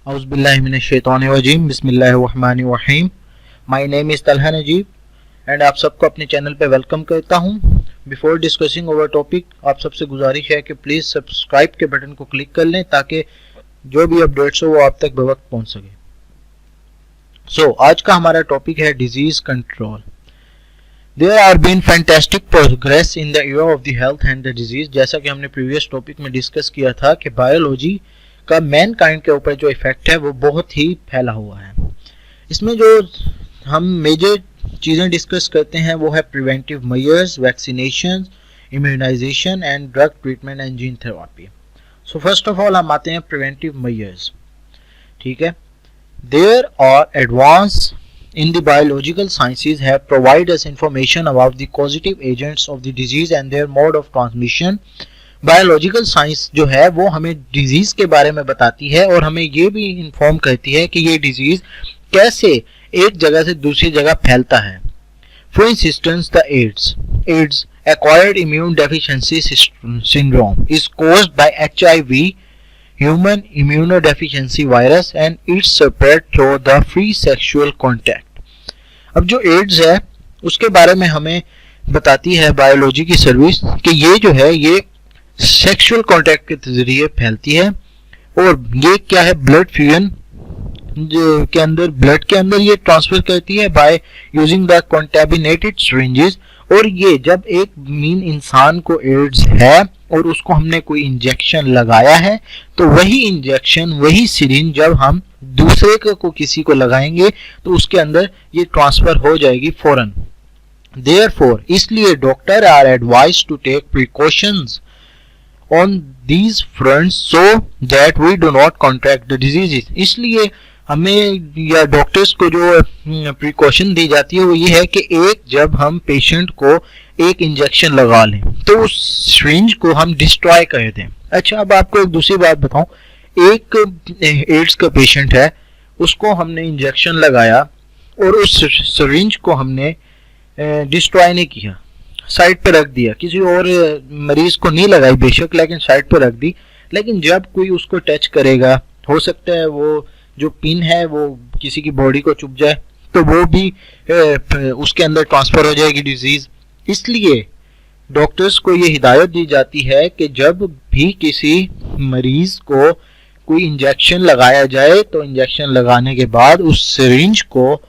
औज़ुबिल्लाहिमिनश्शैतानिर्रजीम बिस्मिल्लाहिर्रहमानिर्रहीम। My name is Talha Najeeb and आप सबको अपने चैनल पे वेलकम करता हूँ। बिफोर डिस्कसिंग ओवर टॉपिक, आप सबसे गुजारिश है कि प्लीज़ सब्सक्राइब के बटन को क्लिक कर लें ताकि जो भी अपडेट्स हो वो आप तक बवक्त पहुँच सके। आज का हमारा टॉपिक है disease control. There are been fantastic progress in the area of the health and the disease। जैसा कि हमने प्रीवियस टॉपिक में डिस्कस किया था कि बायोलॉजी का मैन काइंड के ऊपर जो इफेक्ट है वो बहुत ही फैला हुआ है। इसमें जो हम मेजर चीज़ें डिस्कस करते हैं वो है preventive measures, vaccination, immunization and drug treatment and gene therapy. So first of all हम आते हैं प्रिवेंटिव मेजर्स। ठीक है, there are advance in the biological sciences have provided us information about the causative agents of the disease and their mode of transmission। Biological science जो है वो हमें disease के बारे में बताती है और हमें ये भी इन्फॉर्म करती है कि ये डिजीज कैसे एक जगह से दूसरी जगह फैलता है। For instance the AIDS acquired immune deficiency syndrome is caused by HIV human immunodeficiency virus and it's spread through the free sexual contact। अब जो एड्स है उसके बारे में हमें बताती है बायोलॉजी की सर्विस कि ये जो है ये सेक्सुअल कांटेक्ट के जरिए फैलती है और ये क्या है ब्लड फ्यूजन के अंदर ब्लड के अंदर ये ट्रांसफर करती है by using the contaminated syringes. और ये जब एक मीन इंसान को एड्स है और उसको हमने कोई इंजेक्शन लगाया है तो वही इंजेक्शन वही सिरिंज जब हम दूसरे को किसी को लगाएंगे तो उसके अंदर ये ट्रांसफर हो जाएगी फौरन। देयरफॉर इसलिए doctor are advised to take precautions on these fronts so that we do not contract the diseases. इसलिए हमें या डॉक्टर्स को जो प्रिकॉशन दी जाती है वो ये है कि एक जब हम पेशेंट को एक इंजेक्शन लगा लें तो उस सिरिंज को हम डिस्ट्रॉय कर दें। अच्छा, अब आपको एक दूसरी बात बताऊं, एक एड्स का पेशेंट है, उसको हमने इंजेक्शन लगाया और उस सिरिंज को हमने डिस्ट्रॉय नहीं किया, साइड पर रख दिया, किसी और मरीज को नहीं लगाई बेशक लेकिन साइड पर रख दी। लेकिन जब कोई उसको टच करेगा हो सकता है वो जो पिन है वो किसी की बॉडी को चुभ जाए तो वो भी उसके अंदर ट्रांसफर हो जाएगी डिजीज। इसलिए डॉक्टर्स को ये हिदायत दी जाती है कि जब भी किसी मरीज को कोई इंजेक्शन लगाया जाए तो इंजेक्शन लगाने के बाद उस सिरिंज को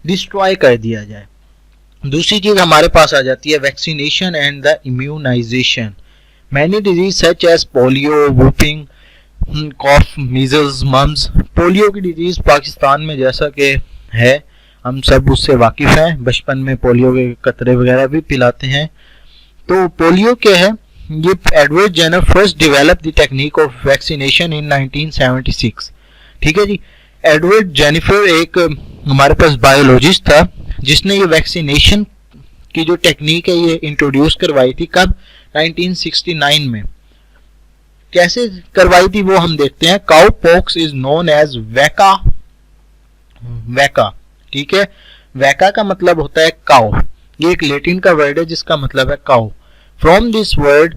डिस्ट्रॉय कर दिया जाए। दूसरी चीज हमारे पास आ जाती है vaccination and the immunization. Many disease such as polio, whooping cough, measles, mumps. Polio की डिजीज पाकिस्तान में जैसा कि है हम सब उससे वाकिफ हैं, बचपन में पोलियो के कतरे वगैरह भी पिलाते हैं। तो पोलियो क्या है, ये Edward Jenner first develop the technique of vaccination in 1976। ठीक है जी, एडवर्ड जेनिफर एक हमारे पास बायोलॉजिस्ट था जिसने ये वैक्सीनेशन की जो टेक्निक है ये इंट्रोड्यूस करवाई थी। कब? 1969 में। कैसे करवाई थी वो हम देखते हैं। Cowpox is known as vacca. ठीक है, वैका का मतलब होता है काउ। ये एक लैटिन का वर्ड है जिसका मतलब है cow. From this word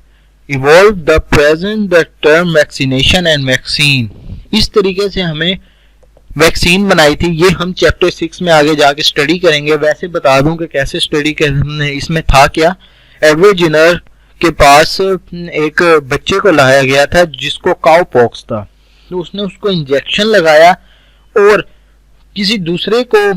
evolve the present the term vaccination and vaccine. इस तरीके से हमें वैक्सीन बनाई थी। ये हम चैप्टर 6 में आगे जाके स्टडी करेंगे। वैसे बता दूं कि कैसे स्टडी करने इसमें था क्या। एडवर्ड जेनर के पास एक बच्चे को लाया गया था जिसको काउ पॉक्स था, तो उसने उसको इंजेक्शन लगाया और किसी दूसरे को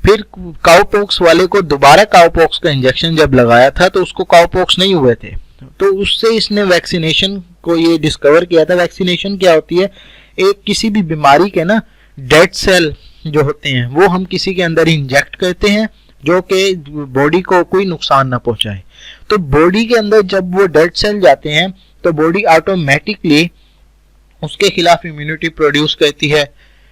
फिर काउ पॉक्स वाले को दोबारा काउ पॉक्स का इंजेक्शन जब लगाया था तो उसको काउ पॉक्स नहीं हुए थे। तो उससे इसने वैक्सीनेशन को ये डिस्कवर किया था। वैक्सीनेशन क्या होती है, एक किसी भी बीमारी के ना डेड सेल जो होते हैं वो हम किसी के अंदर इंजेक्ट करते हैं जो कि बॉडी को कोई नुकसान ना पहुंचाए। तो बॉडी के अंदर जब वो डेड सेल जाते हैं तो बॉडी ऑटोमेटिकली उसके खिलाफ इम्यूनिटी प्रोड्यूस करती है।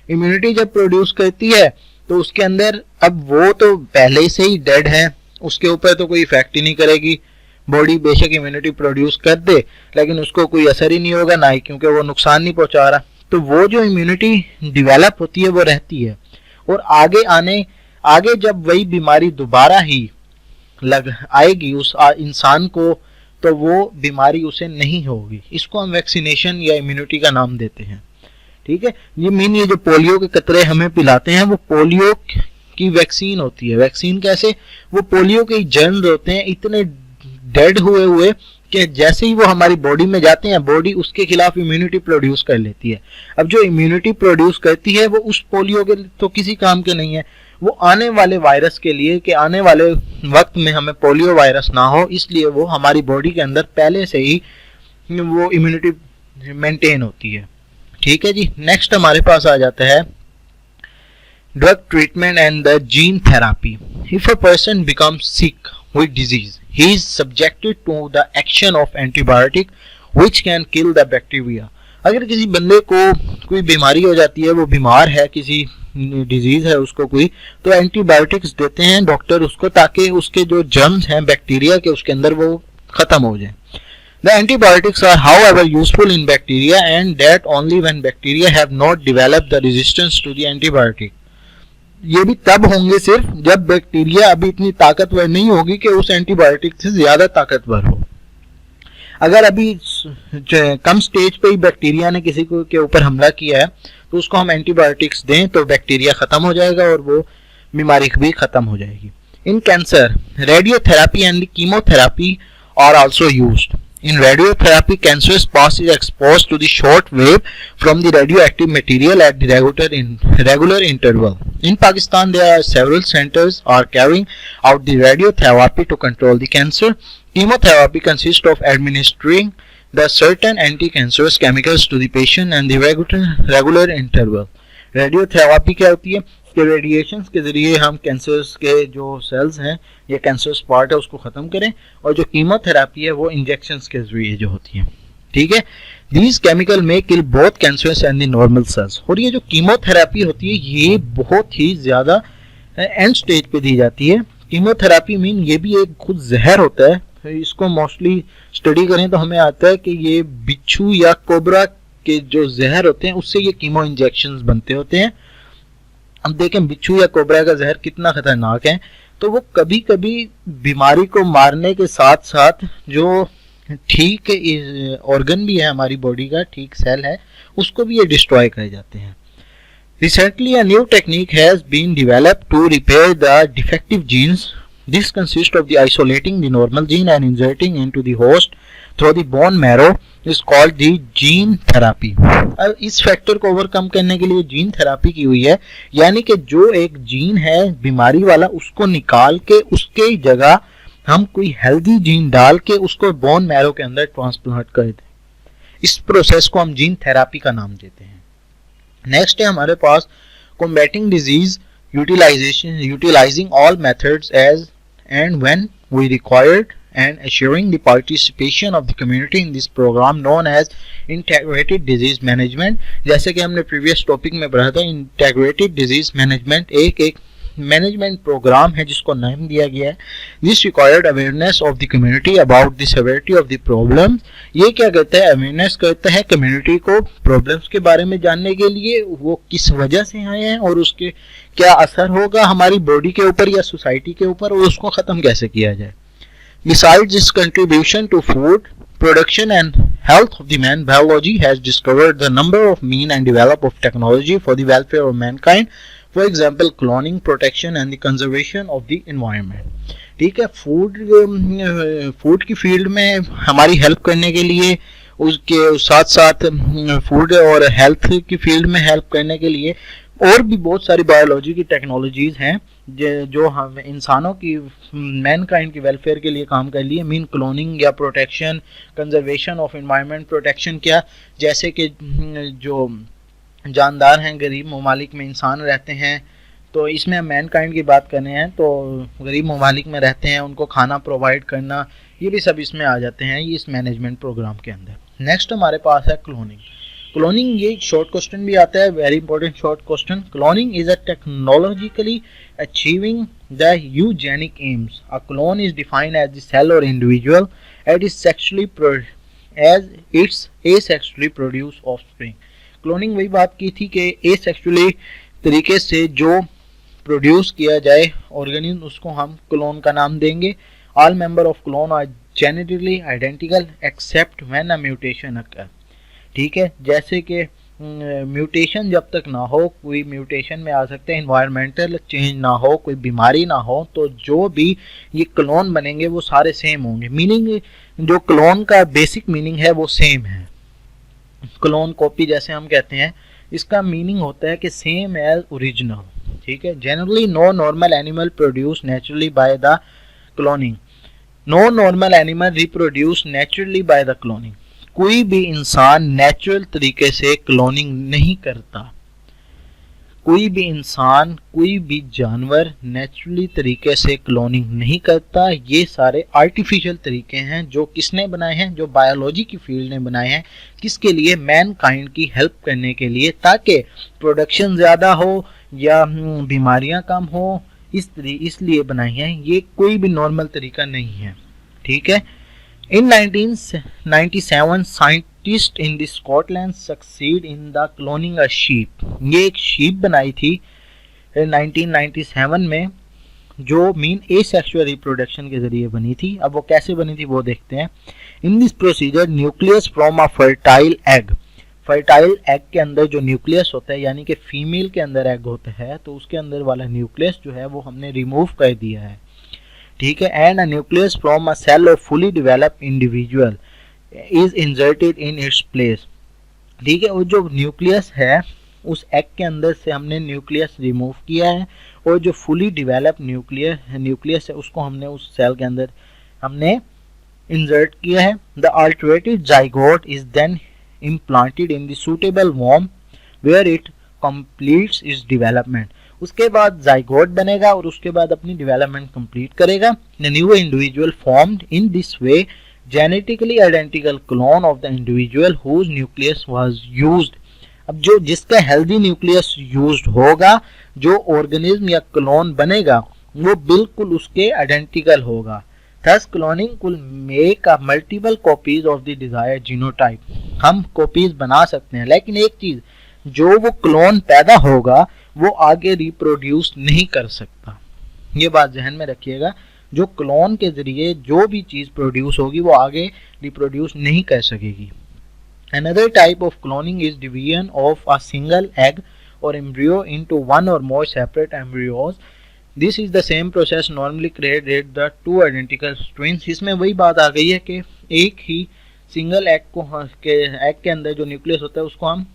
इम्यूनिटी जब प्रोड्यूस करती है तो उसके अंदर, अब वो तो पहले से ही डेड है, उसके ऊपर तो कोई इफेक्ट ही नहीं करेगी। बॉडी बेशक इम्यूनिटी प्रोड्यूस कर दे लेकिन उसको कोई असर ही नहीं होगा ना ही, क्योंकि वो नुकसान नहीं पहुंचा रहा। तो वो जो इम्यूनिटी डेवलप होती है वो रहती है और आगे जब वही बीमारी दोबारा ही लग आएगी उस इंसान को तो वो बीमारी उसे नहीं होगी। इसको हम वैक्सीनेशन या इम्यूनिटी का नाम देते हैं। ठीक है, ये जो पोलियो के कतरे हमें पिलाते हैं वो पोलियो की वैक्सीन होती है। वैक्सीन कैसे, वो पोलियो के जर्म्स होते हैं इतने डेड हुए हुए कि जैसे ही वो हमारी बॉडी में जाते हैं बॉडी उसके खिलाफ इम्यूनिटी प्रोड्यूस कर लेती है। अब जो इम्यूनिटी प्रोड्यूस करती है वो उस पोलियो के तो किसी काम के नहीं है, वो आने वाले वायरस के लिए कि आने वाले वक्त में हमें पोलियो वायरस ना हो, इसलिए वो हमारी बॉडी के अंदर पहले से ही वो इम्यूनिटी मेंटेन होती है। ठीक है जी, नेक्स्ट हमारे पास आ जाता है drug treatment and the gene therapy. If a person becomes sick with disease he is subjected to the action of antibiotic which can kill the bacteria। अगर किसी बंदे को कोई बीमारी हो जाती है, वो बीमार है, किसी डिजीज है उसको कोई, तो एंटीबायोटिक्स देते हैं डॉक्टर उसको ताकि उसके जो जर्म्स हैं बैक्टीरिया के उसके अंदर वो खत्म हो जाए। The antibiotics are however useful in bacteria and that only when bacteria have not developed the resistance to the antibiotic। ये भी तब होंगे सिर्फ जब बैक्टीरिया अभी इतनी ताकतवर नहीं होगी कि उस एंटीबायोटिक से ज्यादा ताकतवर हो। अगर अभी कम स्टेज पे ही बैक्टीरिया ने किसी को के ऊपर हमला किया है तो उसको हम एंटीबायोटिक्स दें तो बैक्टीरिया खत्म हो जाएगा और वो बीमारी भी खत्म हो जाएगी। In cancer radiotherapy and chemotherapy are also used. In radiotherapy, cancerous part is exposed to the short wave from the radioactive material at the regular interval. In Pakistan, there are several centers are carrying out the radiotherapy to control the cancer. Chemotherapy consists of administering the certain anti-cancerous chemicals to the patient and the regular interval. Radiotherapy क्या होती है कि radiations के जरिए हम cancers के जो sales हैं या कैंसरस पार्ट है उसको ख़त्म करें, और जो कीमोथेरेपी है वो इंजेक्शंस के जरिए जो होती है। ठीक है, these chemical may kill both cancerous and the normal cells. और ये जो कीमोथेरेपी होती है ये बहुत ही ज़्यादा एंड स्टेज पे दी जाती है। कीमोथेरेपी मीन ये भी एक खुद जहर होता है। इसको मोस्टली स्टडी करें तो हमें आता है कि ये बिच्छू या कोबरा के जो जहर होते हैं उससे ये कीमो इंजेक्शंस बनते होते हैं। अब देखें बिच्छू या कोबरा का जहर कितना खतरनाक है, तो वो कभी कभी बीमारी को मारने के साथ साथ जो ठीक ऑर्गन भी है हमारी बॉडी का, ठीक सेल है, उसको भी ये डिस्ट्रॉय कर जाते हैं। Recently a new technique has been developed to repair the defective genes. This consists of the isolating the normal gene and inserting into the host through the bone marrow is called the gene therapy। अब इस factor को overcome करने के लिए gene therapy की हुई है, यानी कि जो एक जीन है बीमारी वाला उसको निकाल के उसके जगह हम कोई हेल्दी जीन डाल के उसको बोन मैरो के अंदर ट्रांसप्लांट कर दें। इस प्रोसेस को हम जीन थेरापी का नाम देते हैं। नेक्स्ट है हमारे पास combating disease utilizing all methods as and when we required and assuring the participation of the community in this program known as integrated disease management। जैसे कि हमने प्रीवियस टॉपिक में पढ़ा था, integrated disease management एक मैनेजमेंट प्रोग्राम है जिसको नाम दिया गया है this required awareness of the community about the severity of the problem. ये क्या कहता है, अवेयरनेस करता है कम्युनिटी को प्रॉब्लम्स के बारे में जानने के लिए, वो किस वजह से आए हैं और उसके क्या असर होगा हमारी बॉडी के ऊपर या सोसाइटी के ऊपर, और उसको ख़त्म कैसे किया जाए। Besides its contribution to food production and health of the man, biology has discovered the number of means and developed of technology for the welfare of mankind, for example cloning, protection and the conservation of the environment। ठीक है, food की field में हमारी help करने के लिए, उसके साथ साथ फूड और हेल्थ की फील्ड में हेल्प करने के लिए और भी बहुत सारी बायोलॉजी की टेक्नोलॉजीज हैं जो हम इंसानों की मैनकाइंड की वेलफेयर के लिए काम कर लिए। मीन क्लोनिंग या protection, conservation of environment protection, क्या जैसे कि जो जानदार हैं गरीब ममालिक में इंसान रहते हैं, तो इसमें हम मैनकाइंड की बात कर रहे हैं, तो गरीब ममालिक में रहते हैं उनको खाना प्रोवाइड करना, ये भी सब इसमें आ जाते हैं इस मैनेजमेंट प्रोग्राम के अंदर। नेक्स्ट हमारे पास है क्लोनिंग। क्लोनिंग ये शॉर्ट क्वेश्चन भी आता है, very important short question. Cloning is a technologically achieving the eugenic aims. A clone is defined as the cell or individual as its asexually produced offspring। Cloning वही बात की थी कि asexually तरीके से जो प्रोड्यूस किया जाए ऑर्गेनिज्म उसको हम क्लोन का नाम देंगे। All member of clone are genetically identical except when a mutation occur। ठीक है, जैसे कि म्यूटेशन जब तक ना हो, कोई म्यूटेशन में आ सकते हैं, इन्वायरमेंटल चेंज ना हो, कोई बीमारी ना हो, तो जो भी ये क्लोन बनेंगे वो सारे सेम होंगे। मीनिंग जो क्लोन का बेसिक मीनिंग है वो सेम है। क्लोन कॉपी जैसे हम कहते हैं, इसका मीनिंग होता है कि सेम एज ओरिजिनल। ठीक है। Generally no normal animal produce naturally by the cloning, no normal animal reproduce naturally by the cloning. कोई भी इंसान नेचुरल तरीके से क्लोनिंग नहीं करता, कोई भी इंसान, कोई भी जानवर नेचुरली तरीके से क्लोनिंग नहीं करता। ये सारे आर्टिफिशियल तरीके हैं जो किसने बनाए हैं, जो बायोलॉजी की फील्ड ने बनाए हैं। किसके लिए? मैन काइंड की हेल्प करने के लिए, ताकि प्रोडक्शन ज़्यादा हो या बीमारियां कम हो, इसलिए बनाई हैं। ये कोई भी नॉर्मल तरीका नहीं है। ठीक है। In 1997, scientists in the Scotland succeed in the cloning a sheep. ये एक sheep बनाई थी 1997 में, जो मीन asexual reproduction के जरिए बनी थी। अब वो कैसे बनी थी वो देखते हैं। In this procedure, nucleus from a fertile egg, fertile egg के अंदर जो न्यूक्लियस होता है, यानी कि फीमेल के अंदर एग होता है, तो उसके अंदर वाला न्यूक्लियस जो है वो हमने रिमूव कर दिया है। ठीक है। And a nucleus from a cell of fully developed individual is inserted in its place. ठीक है। और जो न्यूक्लियस है, उस एग के अंदर से हमने न्यूक्लियस रिमूव किया है, और जो फुली डेवलप्ड न्यूक्लियस है उसको हमने उस सेल के अंदर हमने इंसर्ट किया है। The altered zygote is then implanted in the suitable womb where it completes its development. उसके बाद जाइगोट बनेगा और उसके बाद अपनी डेवलपमेंट कंप्लीट करेगा। The new individual formed in this way genetically identical clone of the individual whose nucleus was used. अब जो जिसका हेल्दी न्यूक्लियस यूज्ड होगा, जो ऑर्गेनिज्म या क्लोन बनेगा वो बिल्कुल उसके आइडेंटिकल होगा। Thus cloning could make a multiple copies of the desired genotype. हम कॉपीज बना सकते हैं, लेकिन एक चीज, जो वो क्लोन पैदा होगा वो आगे रिप्रोड्यूस नहीं कर सकता। ये बात जहन में रखिएगा, जो क्लोन के जरिए जो भी चीज प्रोड्यूस होगी वो आगे रिप्रोड्यूस नहीं कर सकेगी। Another type of cloning is division of a single egg or embryo into one or more separate embryos. This is the same process normally created the two identical twins. इसमें वही बात आ गई है कि एक ही सिंगल एग के अंदर जो न्यूक्लियस होता है उसको हम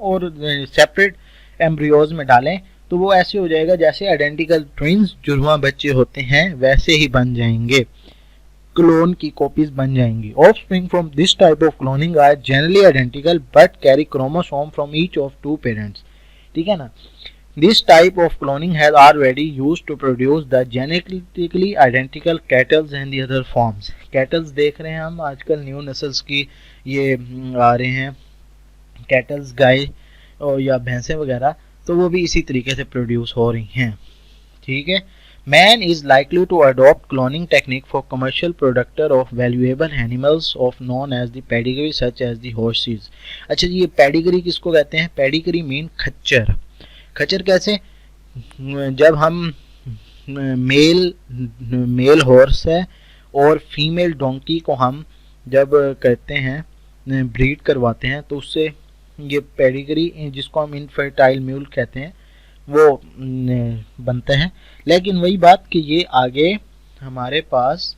और सेपरेट एम्ब्रियोज में डालें, तो वो ऐसे हो जाएगा जैसे आइडेंटिकल ट्विंस जुड़वा बच्चे होते हैं वैसे ही बन जाएंगे, क्लोन की कॉपीज बन जाएंगी। Offspring from this type of cloning are generally identical but carry chromosome from each of two parents. ठीक है ना। This type of cloning has already used to produce the genetically identical cattle and the other forms. Cattle देख रहे हैं हम आजकल new नस्ल्स की ये आ रहे हैं, कैटल्स गाय और या भैंसें वगैरह, तो वो भी इसी तरीके से प्रोड्यूस हो रही हैं। ठीक है। Man is likely to adopt cloning technique for commercial production of valuable animals of known as the pedigree such as the horses. अच्छा जी, ये पेडिग्री किसको कहते हैं? पेडिग्री मीन खच्चर। खच्चर कैसे? जब हम मेल हॉर्स है और फीमेल डोंकी को हम जब करते हैं, ब्रीड करवाते हैं, तो उससे ये पेडिग्री, जिसको हम इनफर्टाइल म्यूल कहते हैं, वो बनते हैं। लेकिन वही बात कि ये आगे हमारे पास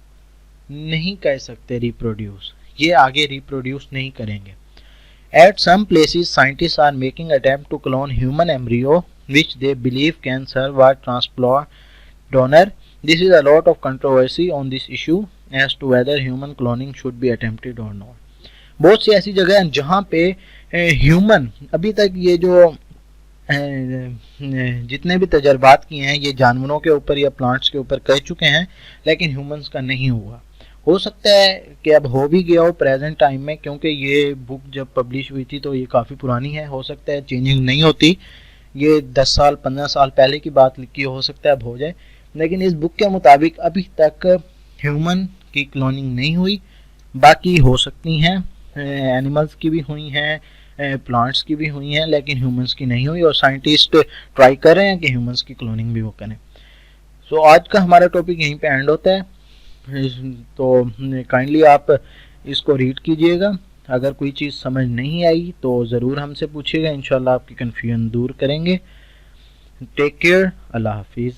नहीं कर सकते रिप्रोड्यूस, ये आगे रिप्रोड्यूस नहीं करेंगे। At some places, scientists are making attempt to clone human embryo, which they believe can serve as transplant donor. This is a lot of controversy on this issue as to whether human cloning should be attempted or not. बहुत सी ऐसी जगह हैं जहाँ पे human, अभी तक ये जो जितने भी तजर्बात किए हैं ये जानवरों के ऊपर या प्लांट्स के ऊपर कर चुके हैं, लेकिन ह्यूमंस का नहीं हुआ। हो सकता है कि अब हो भी गया हो प्रेजेंट टाइम में, क्योंकि ये बुक जब पब्लिश हुई थी तो ये काफ़ी पुरानी है। हो सकता है चेंजिंग नहीं होती, ये 10 साल 15 साल पहले की बात लिखी, हो सकता है अब हो जाए, लेकिन इस बुक के मुताबिक अभी तक ह्यूमन की क्लोनिंग नहीं हुई। बाकी हो सकती हैं, एनिमल्स की भी हुई हैं, प्लांट्स की भी हुई हैं, लेकिन ह्यूमंस की नहीं हुई, और साइंटिस्ट ट्राई कर रहे हैं कि ह्यूमंस की क्लोनिंग भी वो करें। सो आज का हमारा टॉपिक यहीं पे एंड होता है। तो काइंडली आप इसको रीड कीजिएगा अगर कोई चीज़ समझ नहीं आई तो ज़रूर हमसे पूछिएगा, इंशाल्लाह आपकी कन्फ्यूजन दूर करेंगे। टेक केयर, अल्लाह हाफिज़।